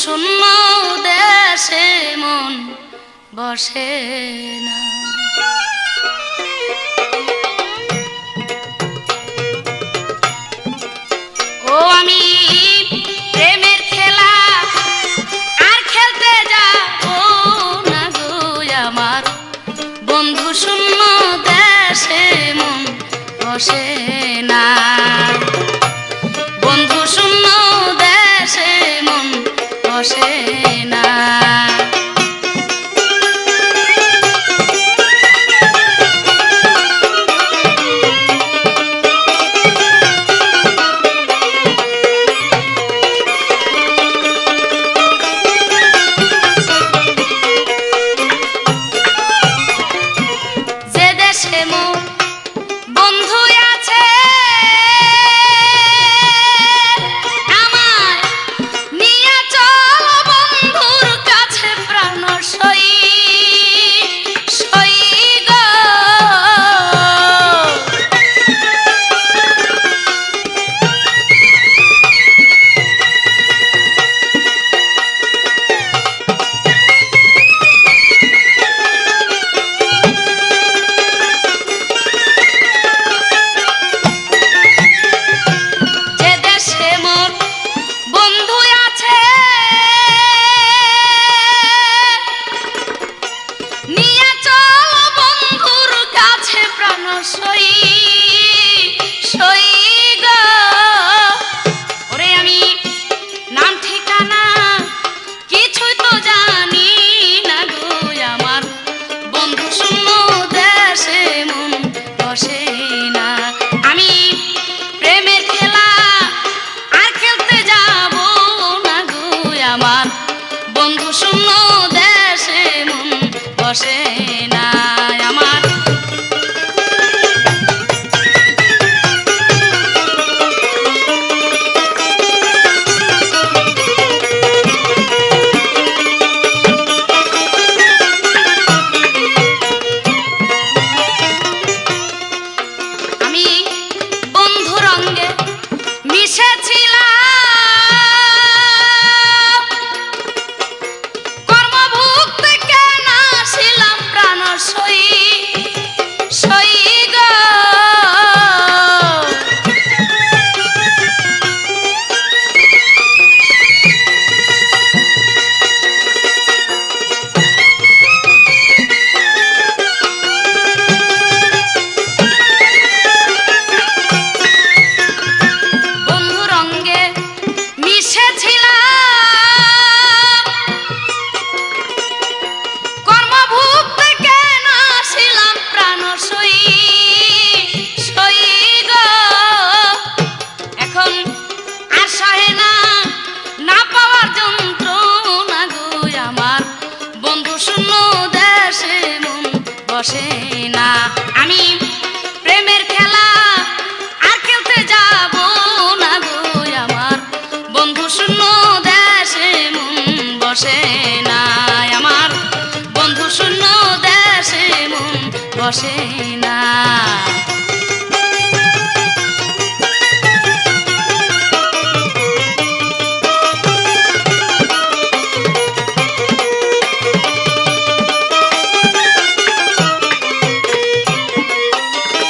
শূন্য দেশে মন বসে না। ও আমি প্রেমের খেলা আর খেলতে যাবো না গো, আমার বন্ধু শূন্য দেশে মন বসে না। বন্ধু শূন্য দেশে মন বসে না। যে দেশে মোর বন্ধু আছে আমায় নিয়ে চল বন্ধুর কাছে প্রাণ সই সই গো। যে দেশে মোর বন্ধু আছে নিয়ে চল বন্ধুর কাছে প্রাণ সই সই গো। ওরে আমি নাম ঠিকানা কিছুই তো জানি না গো, আমার বন্ধু শূন্য দেশে মন বসে না। আমি প্রেমের খেলা আর খেলতে যাবো না গো, আমার বন্ধু শূন্য দেশে মন বসে না। আমার আমি বন্ধু রঙ্গে মিশেছিলাম, কর্মভুক্ত কেন ছিলাম প্রাণ সই সই গো। বন্ধু রঙ্গে মিশেছিলাম, কর্মভুক্ত কেন ছিলাম প্রাণ সই সই গো। এখন আর সহে না না পাওয়ার যন্ত্রণা গো, আমার বন্ধু শূন্য দেশে মন বসে না। আমি প্রেমের খেলা আর খেলতে যাবো না গো, আমার বন্ধু শূন্য দেশে মন বসে না। আমার বন্ধু শূন্য দেশে মন বসে না।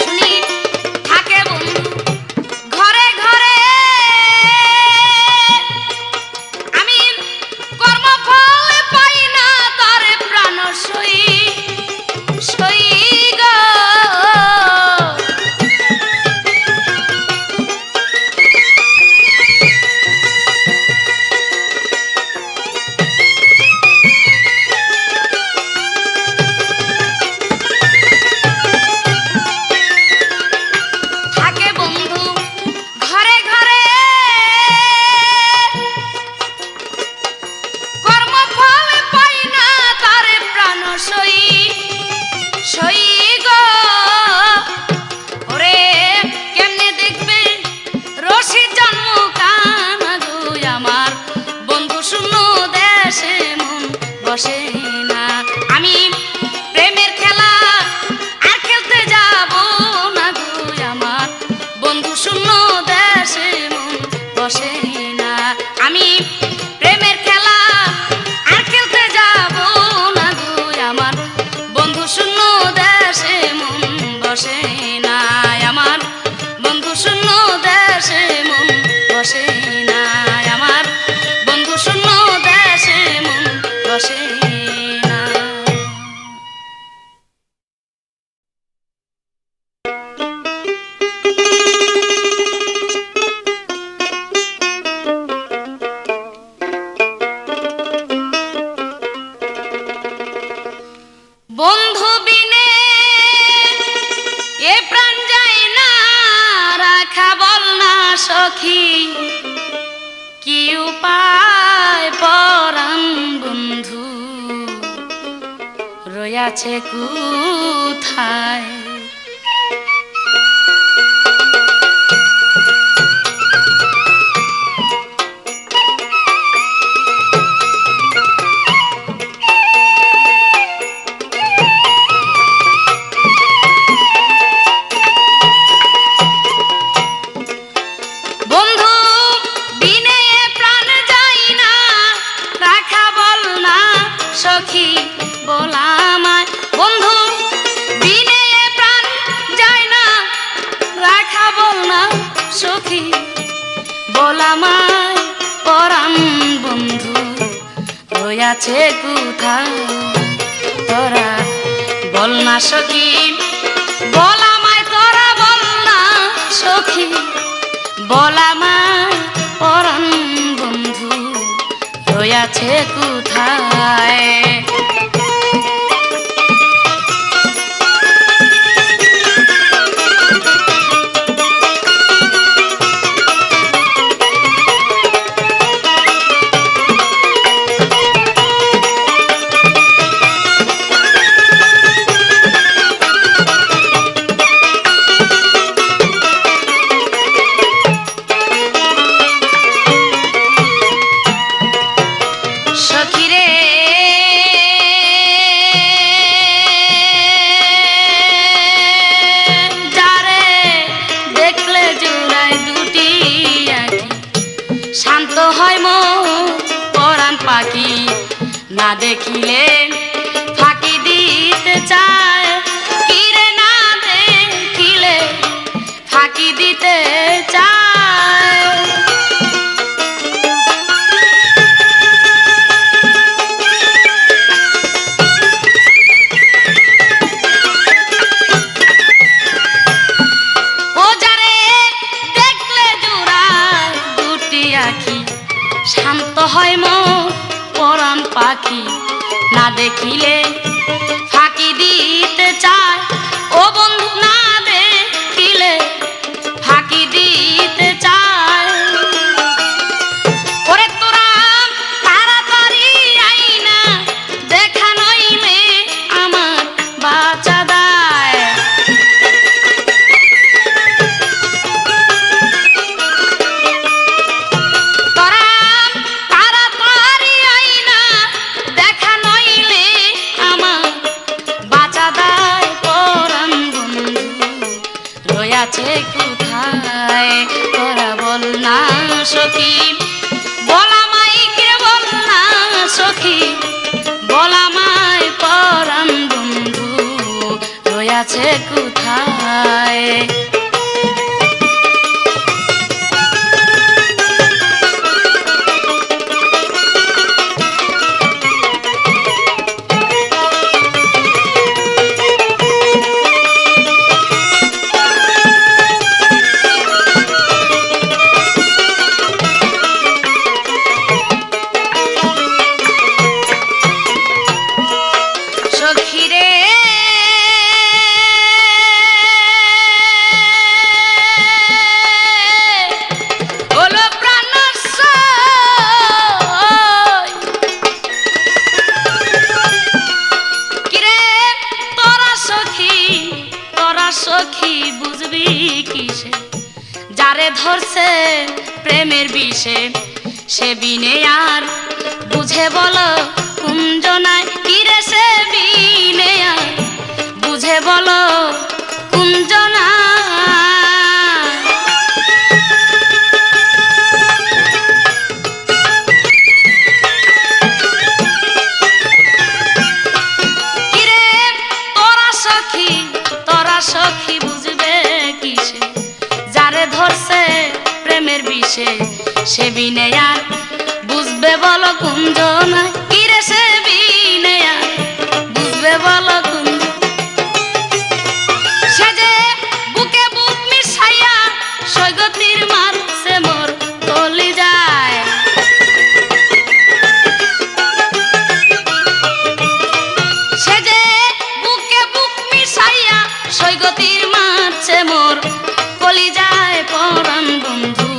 শুনি থাকে বন্ধু ঘরে ঘরে, আমি কর্মফল পাই না তারে প্রাণ সই সই গো। থাকে বন্ধু ঘরে ঘরে, কর্মফল পাই না তারে প্রাণ সই সই গো। ওরে কেমনে দেখবে রশি জন্ম কানা গো, আমার বন্ধু শূন্য দেশে মন বসে না। আমি প্রেমের খেলা আর খেলতে যাবো না গো, আমার বন্ধু শূন্য দেশে মন বসে না। আমি প্রেমের খেলা সখী কি উপায় পরাণ বন্ধু রয়াছে কোথায়। সখী বলামায় বন্ধু বিনে প্রাণ যায় না রাখা বল না সখী বলামায় পরাণ বন্ধু রয়াছে কোথায় তোরা বল না সখী বলামায় তোরা বল না সখী বলামায় পরাণ বন্ধু রয়াছে কোথায়। শান্ত হয় মন পরাণ পাখি না দেখিলে ফাঁকি দিতে চায় কিরে না দেখিলে ফাঁকি দিতে চায়। ও যারে দেখলে জোড়ায় দুটি আখি শান্ত হয় মন পরাণ পাখি না দেখিলে ফাঁকি দিতে চায় ও বন্ধু না দেখিলে ফাঁকি দিতে চায়। ওরে তোরা তাড়াতাড়ি আইনা দেখা নইলে আমার বাঁচা দায়। আছে কোথায় তোরা বল না সখী বলামাই কে বল না সখী বলামাই পরাণ বন্ধু রয়াছে কোথায়। সখী বুঝবি কিসে যারে ধরছে প্রেমের বিষে সে বিনে আর বুঝে বল কুঞ্জনায় কিরে সে বিনে আর বুঝে বল কুঞ্জনায়। সখী বুঝবে কিসে যারে ধরছে প্রেমের বিষে সে বিনে আর বুঝবে বল কুঞ্জনায় কিরে সে বিনে আর বুঝবে বল কুঞ্জ। সে যে বুকে বুক মিশাইয়া সৈগতির মারছে মোর কলি যায়। সে যে বুকে বুক মিশাইয়া সৈগতির মারছে মোর কলি যায় পরাণ বন্ধু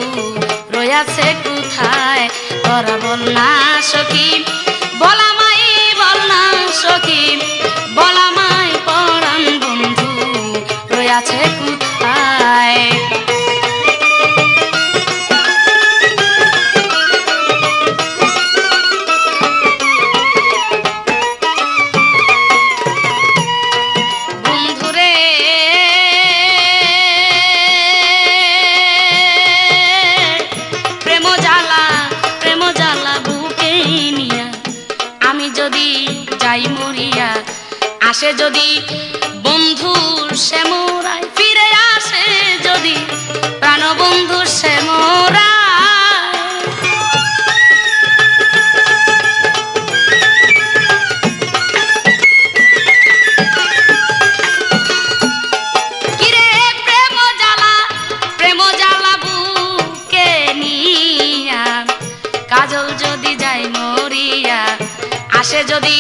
না সখী বলামাই বল না সখী বলামাই পরাণ বন্ধু রয়াছে কোথায় আসে যদি বন্ধুর সে মোরায় ফিরে আসে যদি প্রাণবন্ধুর সে মোরায় কিরে প্রেম জ্বালা বুকে নিয়া কাজল যদি যাই মরিয়া আসে যদি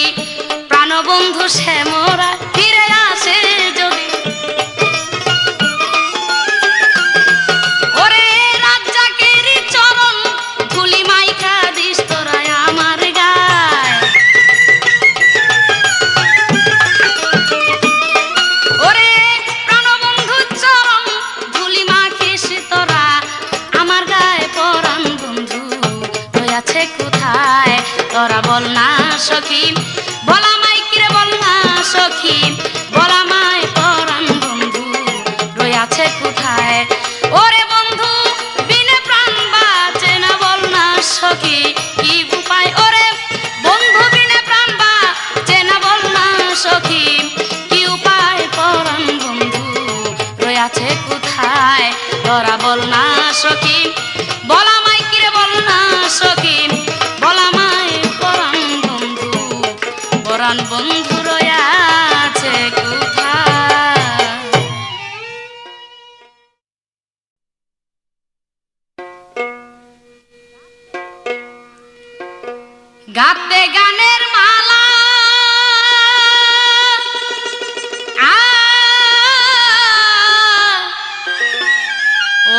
প্রাণবন্ধু সে মোরা ফিরে আসে যদি ওরে রাজ্জাকের চরণ ধুলি মাইখা দিস তোরা আমার গায় ওরে প্রাণবন্ধু চরণ ধুলি মাখিস তোরা আমার গায়ে পরাণ বন্ধু রয়াছে কোথায় তোরা বল না সখী বলামাই কিরে বল না সখী বলামাই পরাণ বন্ধু রয়াছে কোথায় ওরে বন্ধু বিনে প্রাণ বাঁচে না বল না সখী কি উপায় ওরে বন্ধু বিনে প্রাণ বাঁচে না বল না সখী কি উপায় পরাণ বন্ধু রয়াছে কোথায় তোরা বল না সখী বলামাই কিরে বল না সখী বলামাই পরাণ বন্ধু রয়াছে কোথায় গাতে গানের মালা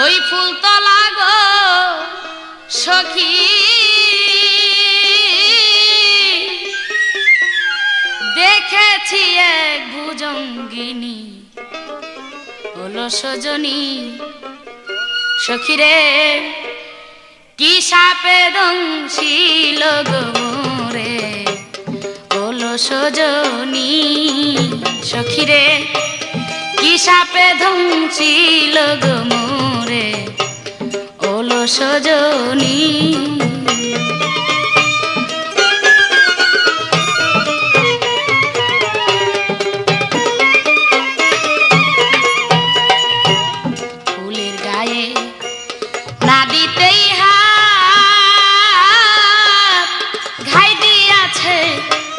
ওই ফুল তলা গো সখী দেখেছি এক ভুজঙ্গিনী হলো সজনী সখীরে কি সাপে দংশিল গো মোরে হলো সজনী সখীরে কি সাপে দংশিল গো মোরে হলো সজনী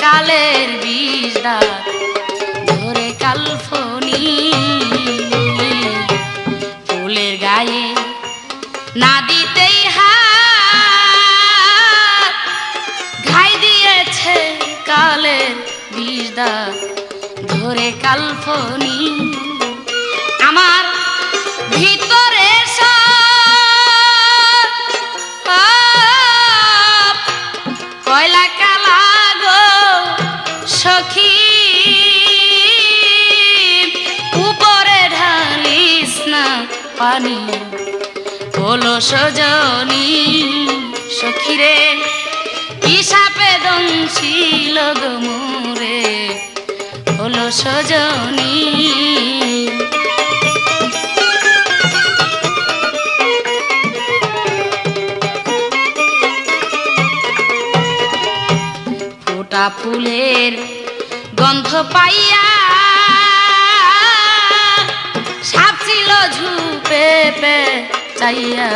কালের বীজ দাঁত ধরে কালফনি ফুলের গায়ে না দিতেই হাত ঘাই দিয়েছে কালের বীজ দাঁত ধরে কালফনি আমার ভিতরে কয়লা কালা গো সখী উপরে ঢালিস না পানি হলো সজনী সখীরে কি সাপে দংশিল গো মোরে হলো সজনী ফুলের গন্ধ পাইয়া সাপ ছিল ঝুপে পে চাইয়া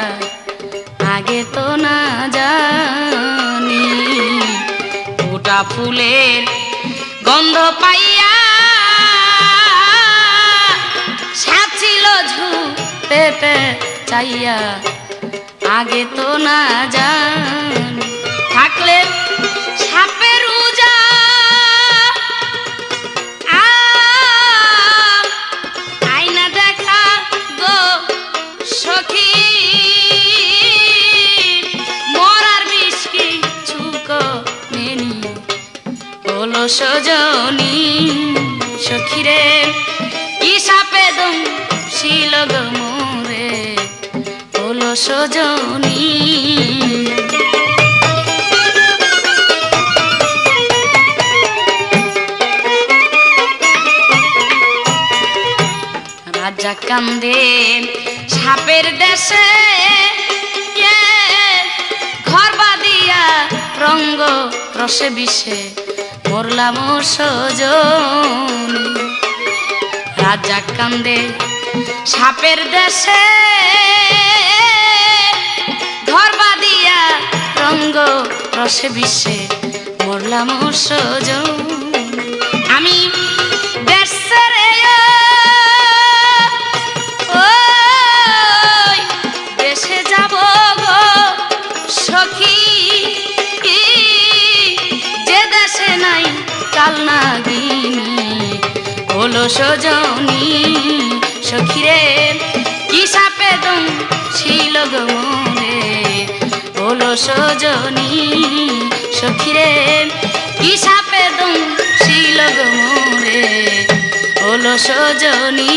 আগে তো না জানি ফোটা ফুলের গন্ধ পাইয়া সাপ ছিল ঝুপে পে চাইয়া আগে তো না জানি থাকলে সাপের উজা আয়না দেখা গো সখী মরার বিষ কি হলো সজনী সখিরে কি সাপে দম ছিল গো মোরে হলো সজনী রাজা কান্দে সাপের দেশে ঘর বাঁধিয়া রঙ্গ রসে বিষে মরলাম সজনী রাজা কান্দে সাপের দেশে ঘর বাঁধিয়া রঙ্গ রসে বিষে মরলাম সজনী আমি দেশ ছেড়ে দেশে যাব গো সখী যে দেশে নাই কাল নাগিনী হলো সজনী সখিরে কি সাপে দম ছিল গো মোরে হলো সজনী সখিরে কি সাপে দম ছিল গো মোরে হলো সজনী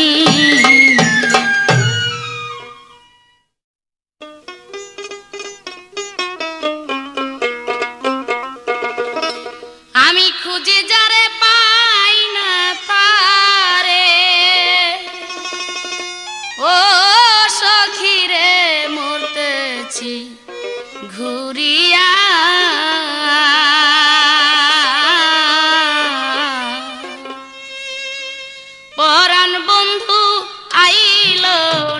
আমি খুঁজে যারে পাই না তারে ও সখিরে মরতেছি ঘুরিয়া পরাণ বন্ধু আইল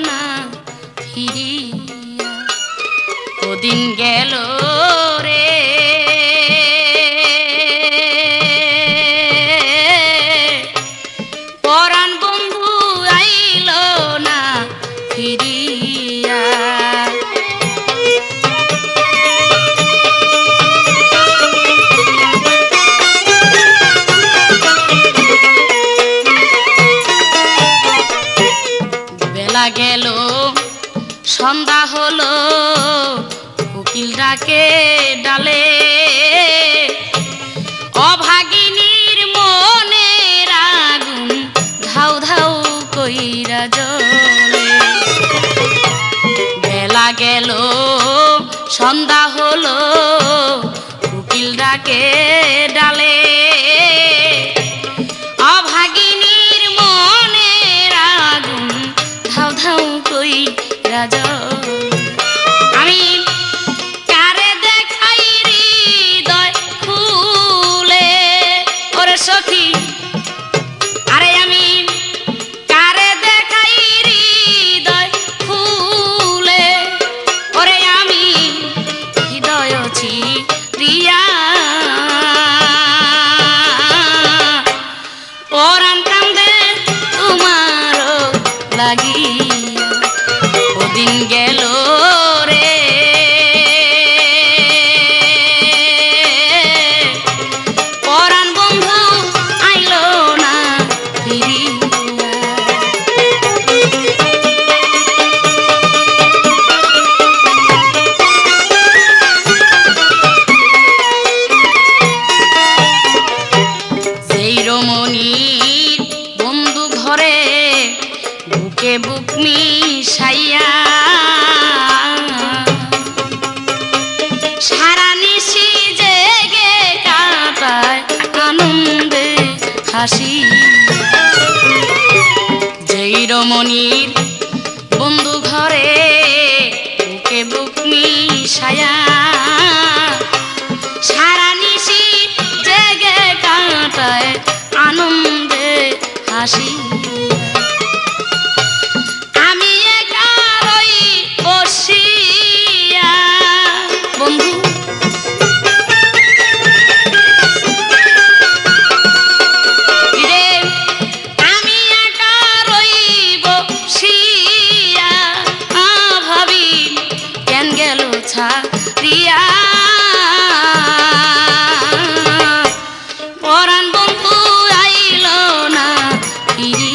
না ফিরিয়া ওদিন গেল রে পরাণ বন্ধু আইল না ফিরিয়া বেলা গেল সন্ধ্যা হলো কোকিল ডাকে ডালে অভাগিনীর মনের আগুন ধাউ ধাউ কইরা জ্বলে বেলা গেল সন্ধ্যা হলো কোকিল ডাকে ডালে অভাগিনীর মনের আগুন ধাউ ধাউ কইরা জ্বলে আমি কারে দেখাই হৃদয় খুলে ওরে সখী আরে আমি কারে দেখাই হৃদয় খুলে ওরে আমি হৃদয় ছিড়িয়া পরাণ কান্দে তোমারও লাগিয়া ওদিন গেল রে পরাণ বন্ধু আইল না ফিরিয়া সেই রমণীর বন্ধু ঘরে বুকে বুক মিশাইয়া সারা নিশি জেগে কাটায় আনন্দে হাসি যেই রমণীর বন্ধু ঘরে বুকে বুক মিশাইয়া সারা নিশি জেগে কাটায় আনন্দে হাসি আমি একা রই বসিয়া বন্ধু রে আমি একা রই বসিয়া ভাবি কেন গেল ছাড়িয়া পরাণ বন্ধু আইল না ফিরিয়া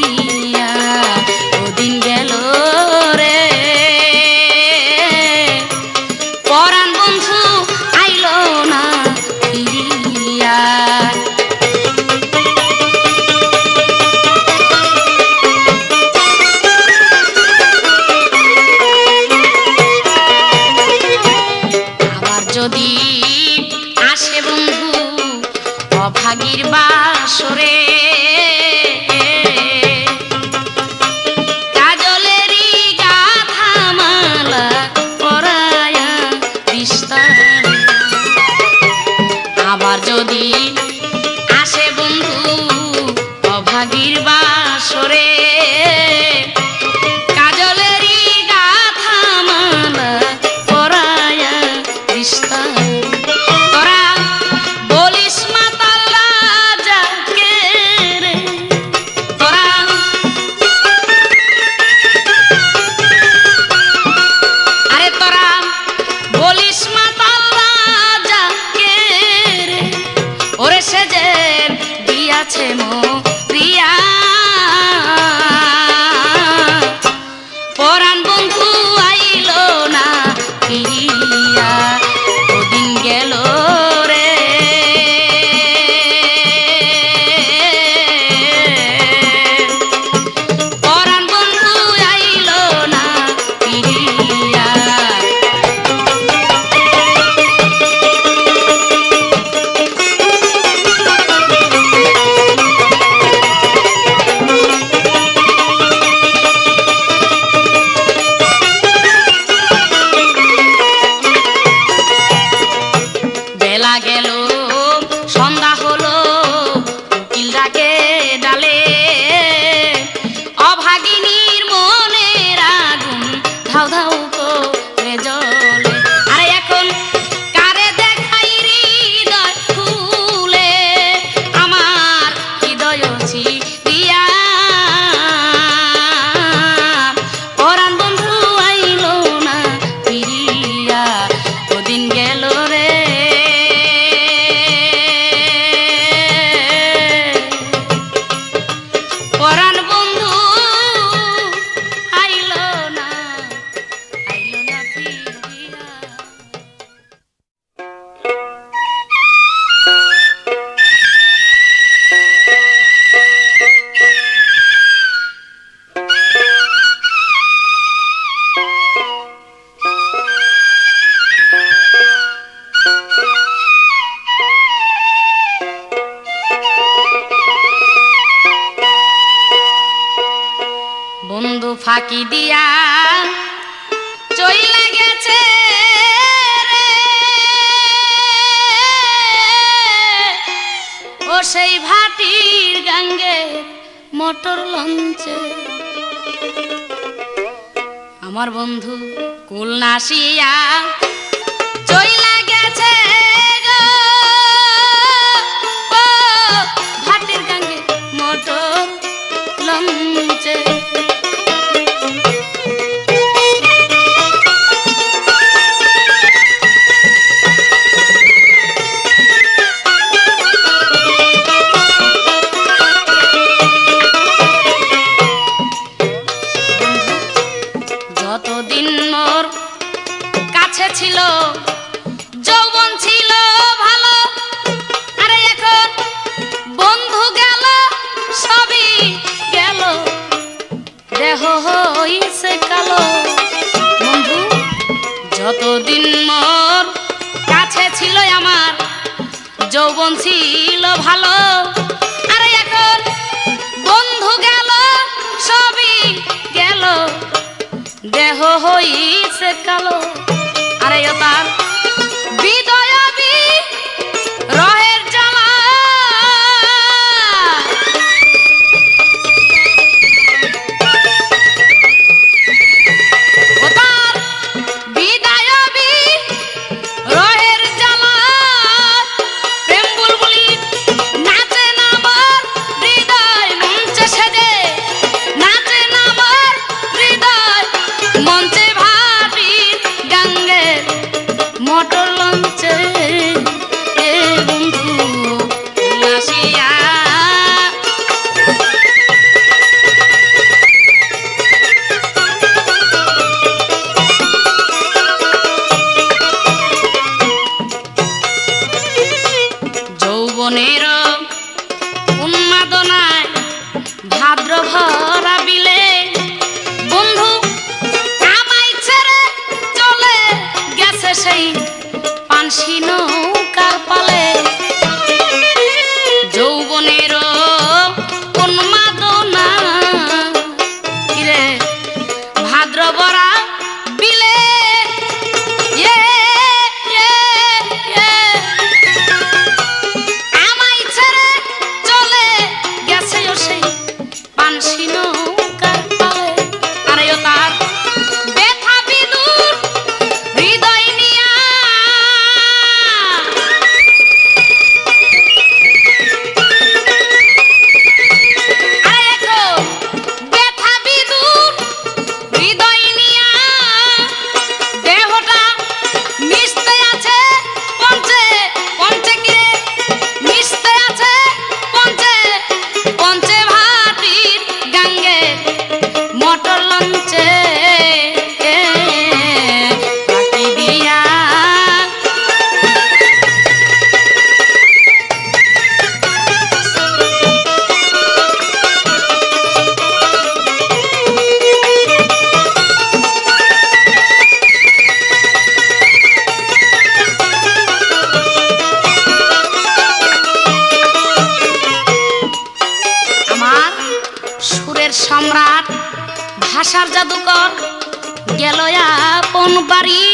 বাসরে কাজলেরই গাথা মালা পরায়া বিস্তার। আবার যদি আসে বন্ধু অভাগীর বাসরে কাজলেরই গাথা মালা পরায়া বিস্তার। তোরা বলিস মাতাল রাজাকে রে, তোরা আরে তোরা বলিস মাতাল রাজাকে রে, ওরে সে যে দিয়াছে মরিয়া। পরাণ বন্ধু আইল না ফিরিয়া, ওদিন গেল রে। পরাণ বন্ধু আইল না ফিরিয়া। বেলা গেল সন্ধ্যা হলো, উকিল ডাকে ডালে, অভাগিনীর মনের আগুন ধাউ ধাউ করে জ্বলে। আরে এখন কারে দেখাই হৃদয় খুলে, আমার হৃদয় ছিড়িয়া। পরাণ বন্ধু আইল না ফিরিয়া, ওদিন গেল রে। পরাণ বন্ধু আইল না ফিরিয়া। বন্ধু ফাঁকি দিয়া চইলা গেছে রে, ও সেই ভাটির গাঙ্গে মোটর লঞ্চে। আমার বন্ধু কুল নাসিয়া চইলা গেছে গো, ও ভাটির গাঙ্গে মোটর লঞ্চে। যতদিন মোর কাছে ছিল যৌবন ছিল ভালো, আরে এখন বন্ধু গেল সবই গেল, দেহ হইছে কালো। বন্ধু যতদিন মোর কাছে ছিল আমার যৌবন ছিল ভালো, আরে এখন বন্ধু গেল সবই গেল, দেহ হইছে কালো। আরে তার বিদয় রহের জ্বালা, ও তার বিদায় রহের জ্বালা। প্রেম বুলবুলি নাচে না আমার হৃদয় মঞ্চে সেজে, নাচে না আমার হৃদয় মঞ্চে ভাটির গাঙ্গে মনেরও উন্মাদনা কিরে ভাদ্র বরা বিলে আমায় ছেড়ে চলে গেছে ও সেই পানসি নৌকার তলে আরে ও তার ব্যথা বিদুর হৃদয় নিয়া আরে দেখো ব্যথা বিদুর হৃদয় নিয়া দেহটা মিশতে আছে পঞ্চে পঞ্চে কিরে মিশতে আছে পঞ্চে পঞ্চে ভাটির গাঙ্গে মোটর লঞ্চে ফাঁকি দিয়া আমার সুরের সম্রাট ভাষার জাদুকর গেল আপন বাড়ি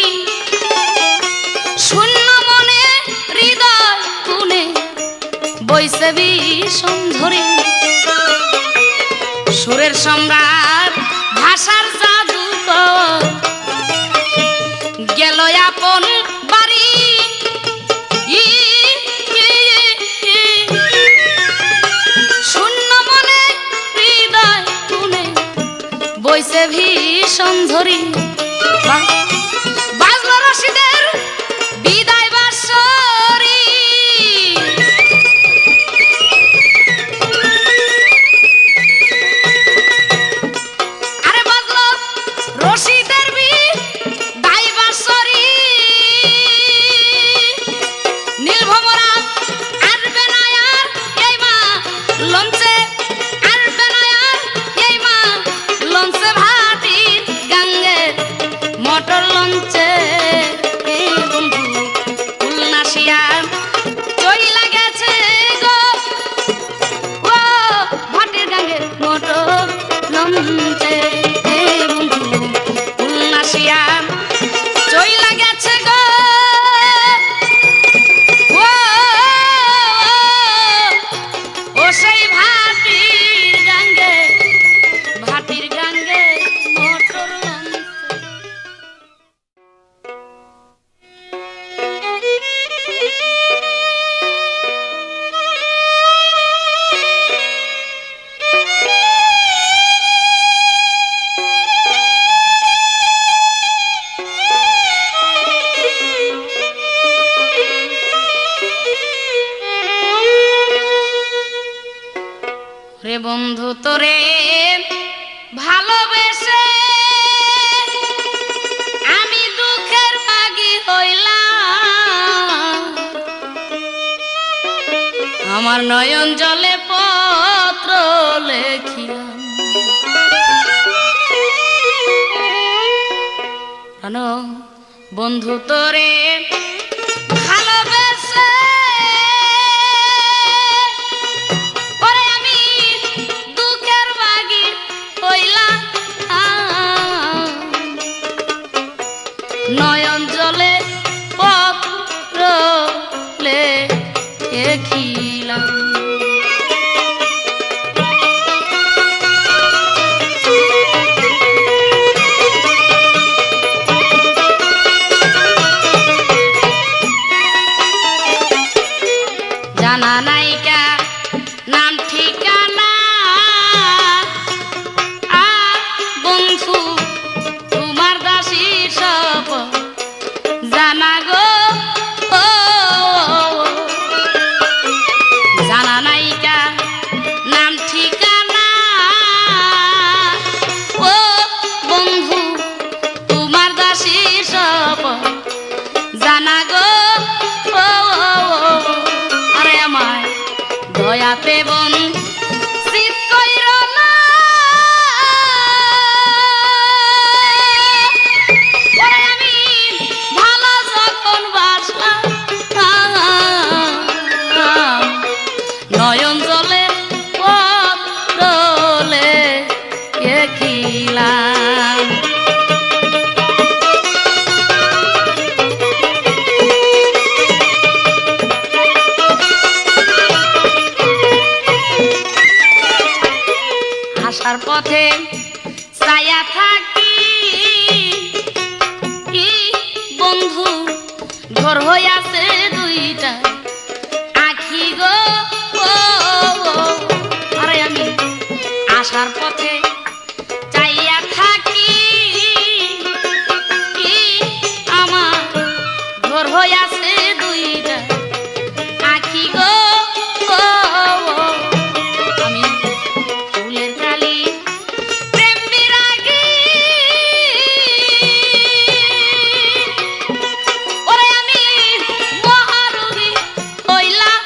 শূন্য মনে হৃদয় কোণে বইছে বিষম ঝরি সুরের সম্রাট ভাষার জাদুকর গেল আপন বাড়ি শূন্য মনে হৃদয় কোণে বইছে ভীষণ ঝরি বাজলো রশিদের বিদায় বাঁশরি আরে বাজলো রশিদের বিদায় বাঁশরি নীলভমরা আসবে না আর এই মা লঞ্চে আসবে না আর এই মা লঞ্চে ভাটির গাঙ্গে মোটর লঞ্চে বন্ধু উল্লাসিয়া চইলা গেছে গো ও ভাটির গাঙ্গে মোটর লঞ্চে বন্ধু উল্লাসিয়া চইলা গেছে গো ও সেই ভাটির গাঙ্গে মোটর লঞ্চে রে বন্ধু তোরে ভালোবেসে আমি দুঃখের ভাগী হইলাম আমার নয়ন জলে পত্র লেখিলাম জানো বন্ধু তোরে ভালোবেসে ওরে আমি দুঃখের ভাগী হইলাম নয়ন জলে পত্র লেখিলাম জানা নাইকা নাম ঠিকানা বন্ধু তোমার দাসী সব জানা গো জানা নাইকা নাম ঠিকানা ও বন্ধু তোমার দাসী সব জানা গো আরে আমায় দয়াতে বন শীত কইর না ওরে আমি ভালো যখন বাসলাম নয়ন জল আসার পথে ছায়া থাকি বন্ধু ঘর হইয়াছে দুইটা আখি গো আরে আমি আসার পথে চাইয়া থাকি আমার ঘর হইয়াছে দুইটা আখি গো আমি ফুলের কালি প্রেম বিরাগী ওরে আমি মহারোগী হইলাম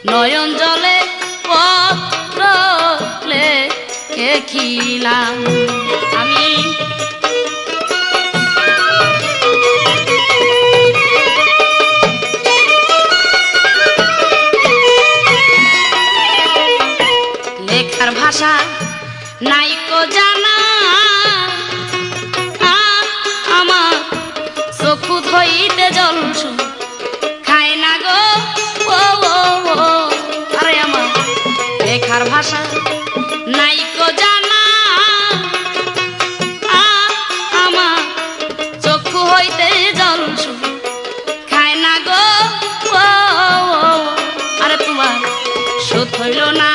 নয়ন জলে পত্র লেখিলাম আমি লেখার ভাষা নাইকো জানা আমার চক্ষু হইতে জল খায় না গো আরে আমার লেখার ভাষা নাইকো জানা আমার চক্ষু হইতে জল খায় না গো আরে তোমার শোধ হইল না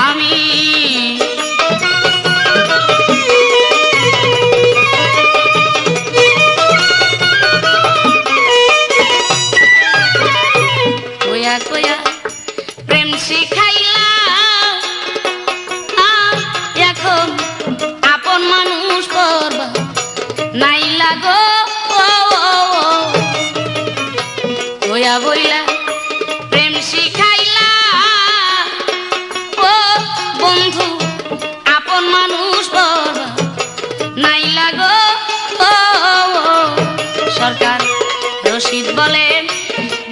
আমি কয়া কয়া প্রেম শিখাইলা এখন আপন মানুষ করবা নাই লাগো কয়া বইলা প্রেম শিখাইলা বন্ধু আপন মানুষ করবা নাই লাগো সরকার রশিদ বলে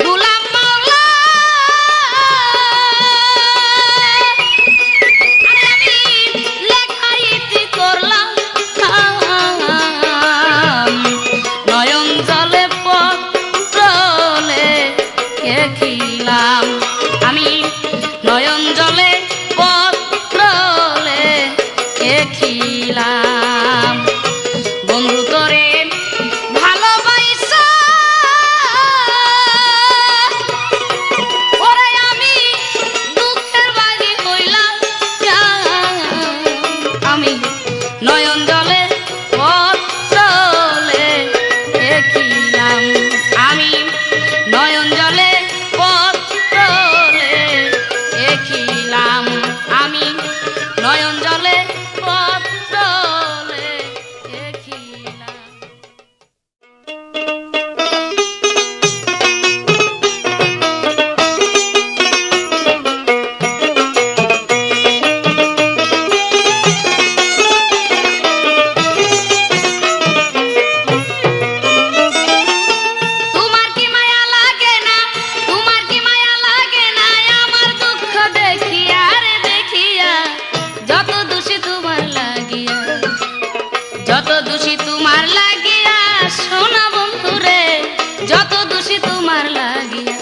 গোলাম মাওলা আমি লেখাইতি করলাম নয়ন জলে পত্র লেখিলাম আমি নয়ন জলে দেখিলাম বন্ধু তোরে ভালোবাসা ওরে আমি দুঃখের বাগি হইলাম আমি নয়ন জলে পত্র দেখিলাম আমি নয়ন জলে পত্র দেখিলাম আমি নয়ন জলে যত দোষী তোমার লাগিয়া সোনা বন্ধুরে যত দোষী তোমার লাগিয়া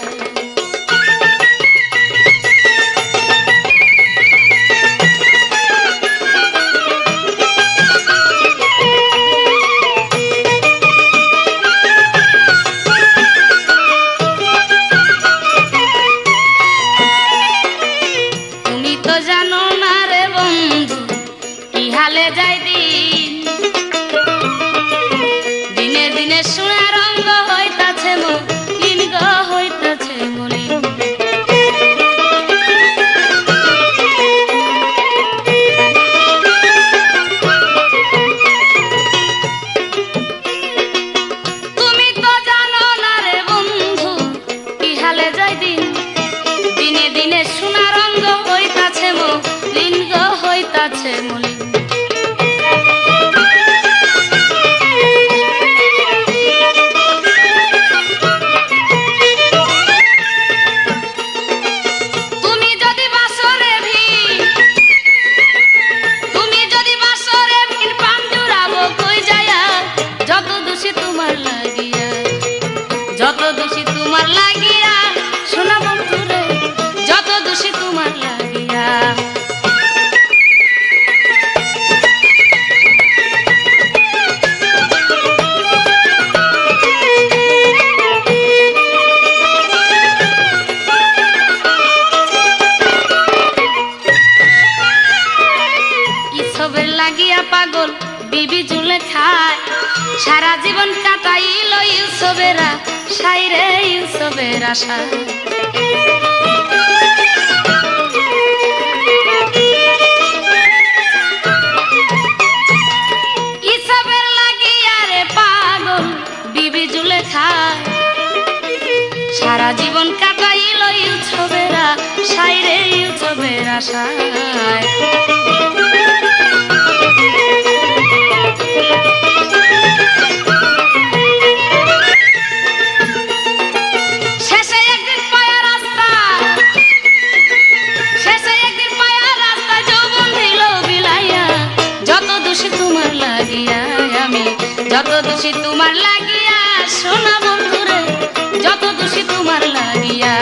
তুমি তো জানো না রে বন্ধু কি হালে যাই দিন দিনে দিনে সোনা রঙ হইতাছে মলিন গো হইতাছে দোষী তোমার লাগিয়া শোনা বন্ধুরে যত দোষী তোমার লাগিয়া ইসবের লাগিয়া পাগল বিবি জুলে খায় সারা জীবন কাটাইল ইউসবেরা সাইরে ইউসবের আশা ইসবের লাগিয়া রে পাগল বিবি জুলে খায় সারা জীবন কাটাইল ইউসবেরা সাইরে ইউসবের আশায় যত দোষী তোমার লাগিয়া শোনা বন্ধুরে যত দোষী তোমার লাগিয়া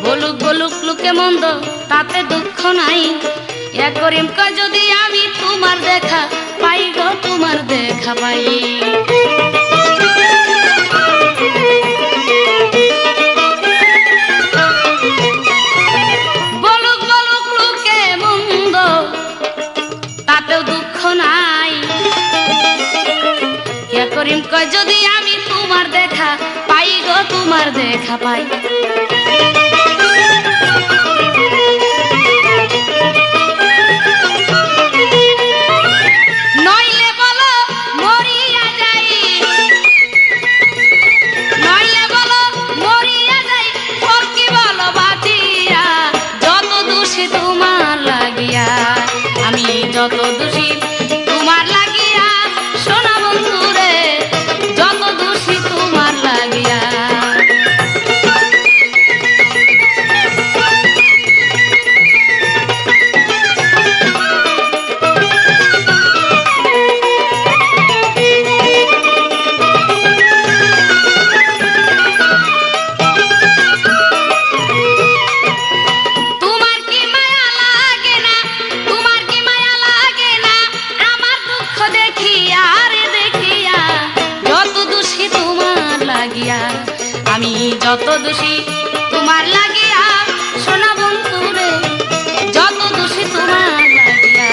বলুক বলুক লোকে মন্দ তাতে দুঃখ নাই ইয়া করিম কয় যদি আমি তোমার দেখা পাই গো তোমার দেখা পাই বলুক বলুক লোকে মন্দ তাতেও দুঃখ নাই ইয়া করিম কয় যদি আমি তোমার দেখা পাই গো তোমার দেখা পাই যত দোষী তোমার লাগিয়া শোনা বন্ধুরে যত দোষী তোমার লাগিয়া আমি যত দোষী তোমার লাগিয়া শোনা বন্ধুরে যত দোষী তোমার লাগিয়া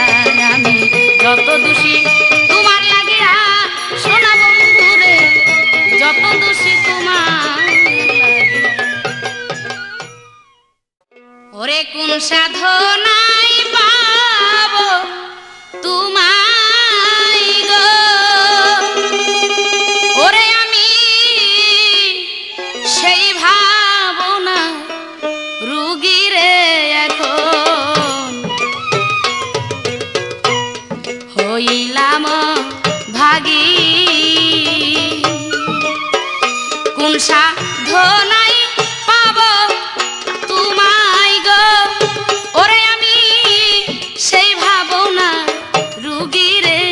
আমি যত দোষী তোমার লাগিয়া শোনা বন্ধুরে যত দোষী তোমার লাগিয়া ওরে কোন সাধনাই পাবো তোমায় গো ওরে সেই ভাবনা রুগীরে এখন হইলাম ভাগী কোন সাধনাই পাব তোমায় গো ওরে আমি সেই ভাবনা রুগীরে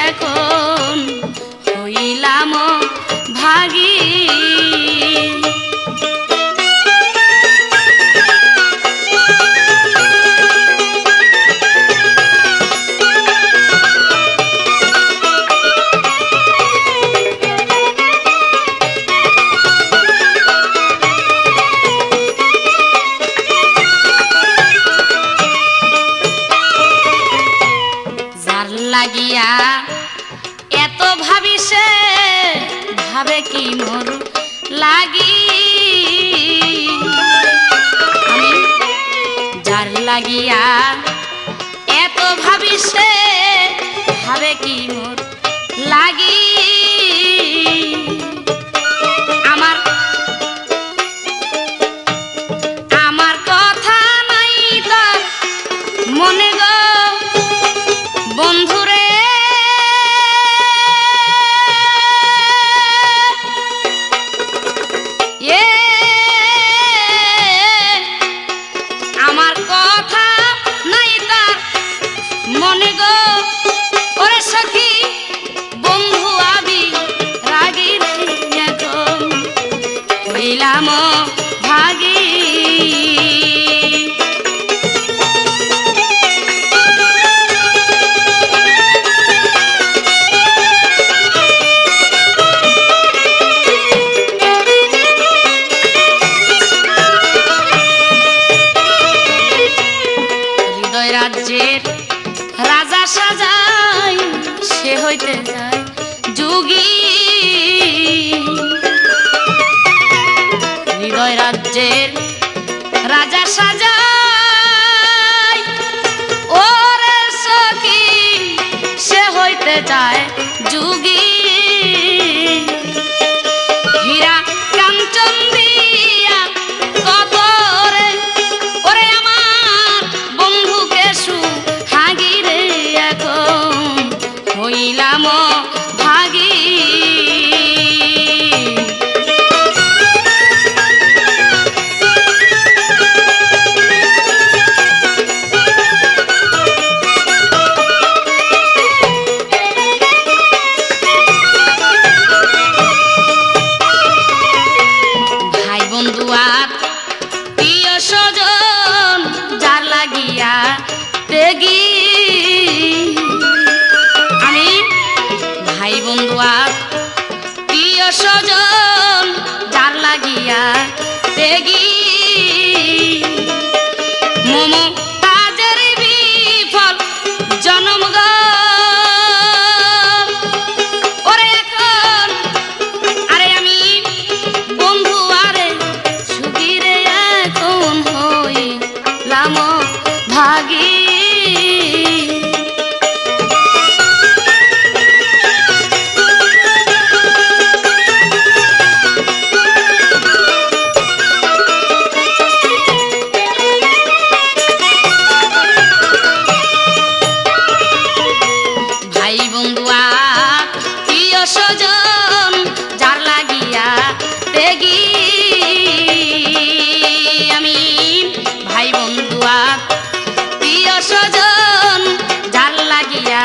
এখন হইলাম ভাগী লাগিয়া এত ভাবিছে ভাবে কি মোর লাগি আমি যার লাগিয়া এত ভাবিছে ভাবে কি মোর লাগি আমার কথা নাই তার মনে গো বন্ধুরে সাজায় ওরে সখী সে হইতে যায় যুগী হীরা কাঞ্চন দিয়া কত রে ওরে আমার বন্ধুকে সুহাগী রে এখন হইলাম ভাগী আমি ভাই বন্ধু আর প্রিয় স্বজন যার লাগিয়া তেগি মমতাজের বিফল জনম ওরে এখন আরে আমি বন্ধু আরে সুখী রে এখন হইলাম ভাগী স্বজন যার লাগিয়া তেগি আমি ভাই বন্ধু প্রিয় স্বজন যার লাগিয়া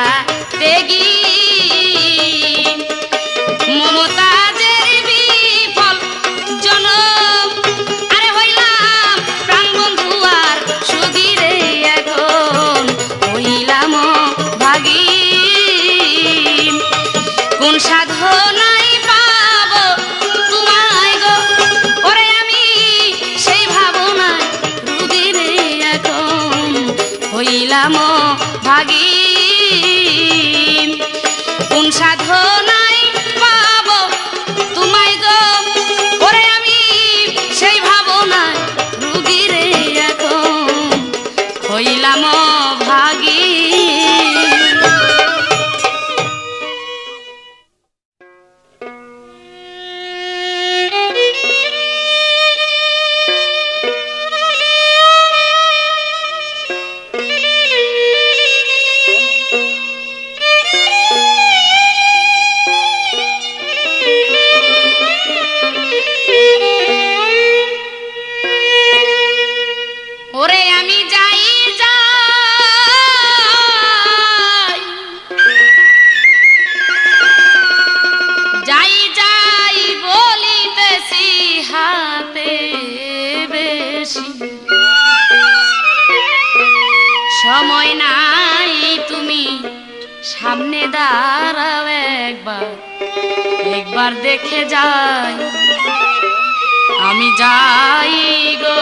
তেগি মমতাজের বিফল জনম আরে হইলাম প্রাণ বন্ধু আর সুখী রে এখন হইলাম ভাগী কোন সাধনাই পাব তোমায় গো ওরে আমি সেই ভাবনায় রুগী রে এখন হইলাম ভাগী কোন সাধনাই পাব তোমায় গো ওরে আমি সেই ভাবনায় রুগী রে এখন হইলাম ভাগী ওরে আমি যাই যাই যাই বলিতেছি হাতে বেশি সময় নাই তুমি সামনে দাঁড়াও একবার দেখে যাই আমি যাই গো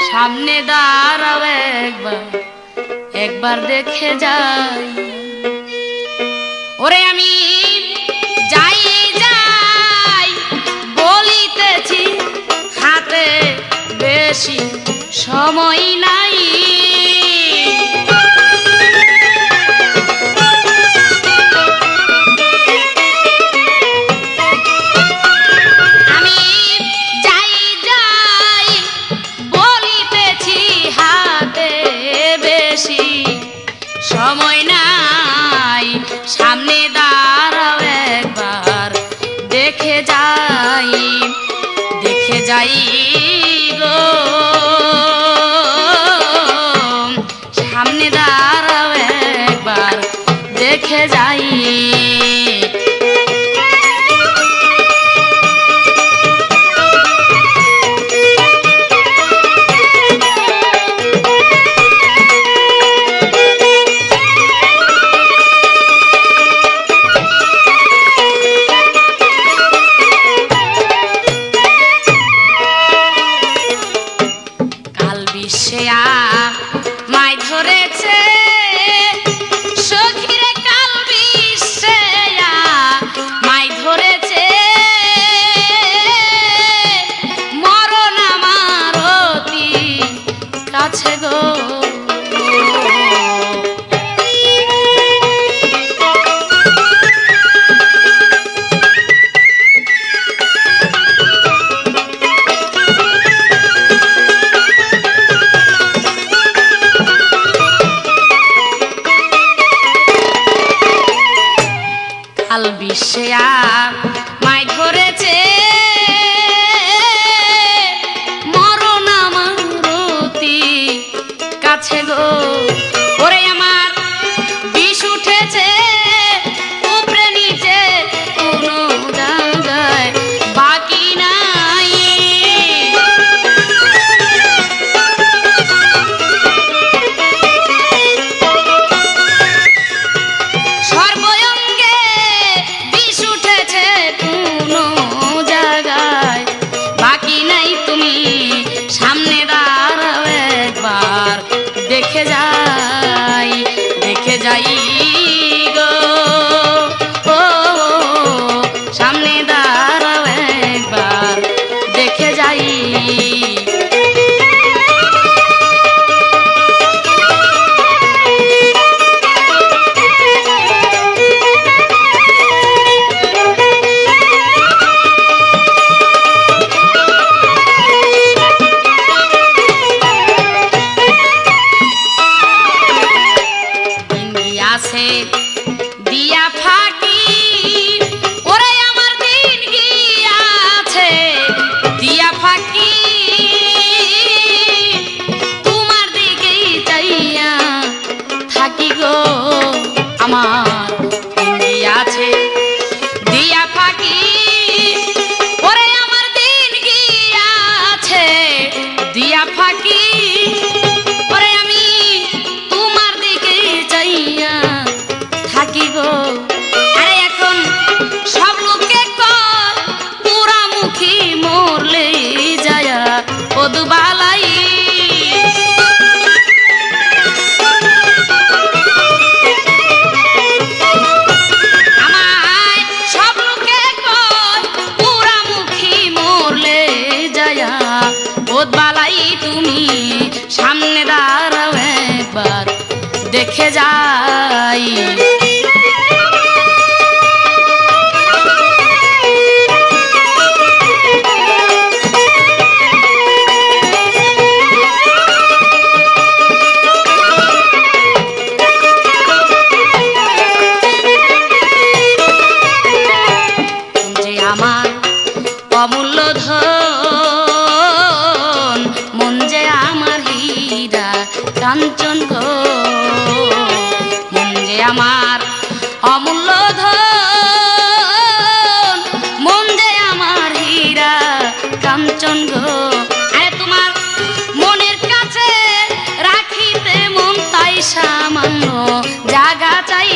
সামনে দাঁড়াও একবার দেখে যাই ওরে আমি যাই যাই বলিতেছি হাতে বেশি সময় নাই সময় নাই সামনে দাঁড়াও একবার দেখে যাই গো সামনে দাঁড়াও একবার দেখে যাই মাই ধরেছে সখীরে কাল বিশ্বে আল বিশ্বে মাই ধরেছে মরণ আমার অতি কাছে গো। ওরে আমার বিষ উঠেছে উপরে নিচে কোনো জায়গায় বাকি নাই। সর্বঙ্গে বিষ উঠেছে কোনো জায়গায় বাকি নাই। তুমি সামনে দাঁড়াও একবার দেখে যাই, দেখে যাই গো। ও সামনে দাঁড়াও একবার দেখে যাই। দিয়া ফাঁকি ওরে আমার দিন গিয়াছে দিয়া ফাঁকি তোমার দিকেই চাইয়া থাকি গো। আমার দিন গিয়াছে দিয়া ফাঁকি ওরে আমার দিন গিয়াছে দিয়া ফাঁকি ওরে আমি তোমার দিকেই চাইয়া থাকি গো। আরে এখন সব লোকে কর পুরামুখী মরলে যায়া পদবালাই। আমায় সব লোকে কর পুরামুখী মরলে যায়া পদবালাই। তুমি সামনে দাঁড়াও একবার দেখে যাই। আমার অমূল্য ধন মন যে আমার হীরা কাঞ্চন গো। মন যে আমার অমূল্য ধন মন যে আমার হীরা কাঞ্চন গো। আরে তোমার মনের কাছে রাখিতে মন তাই সামান্য জায়গা চাই।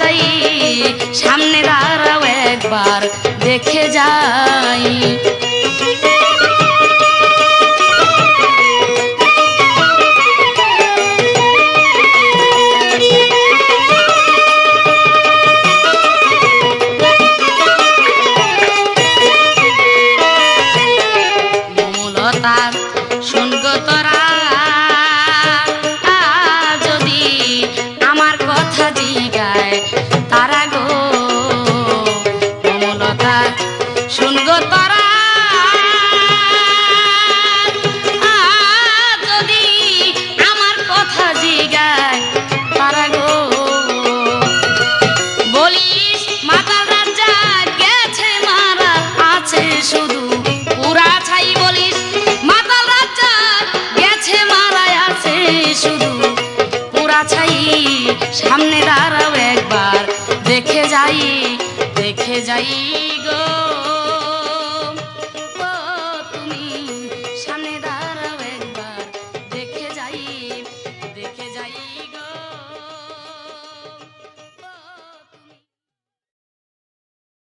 চাই সামনে দাঁড়াও একবার দেখে যাই। মমলতা শুনগো তোরা যদি আমার কথা জিগায় তারা গো। মমলতা শুনগো তোরা যদি আমার কথা জিগায় তারা গো। বলিস মাতাল রাজা গেছে মারা আছে শুধু পুরা ছাই। বলিস মাতাল রাজা গেছে মারা আছে শুধু পুরা ছাই। সামনে দাঁড়াও একবার দেখে যাই, দেখে যাই গো। তুমি সামনে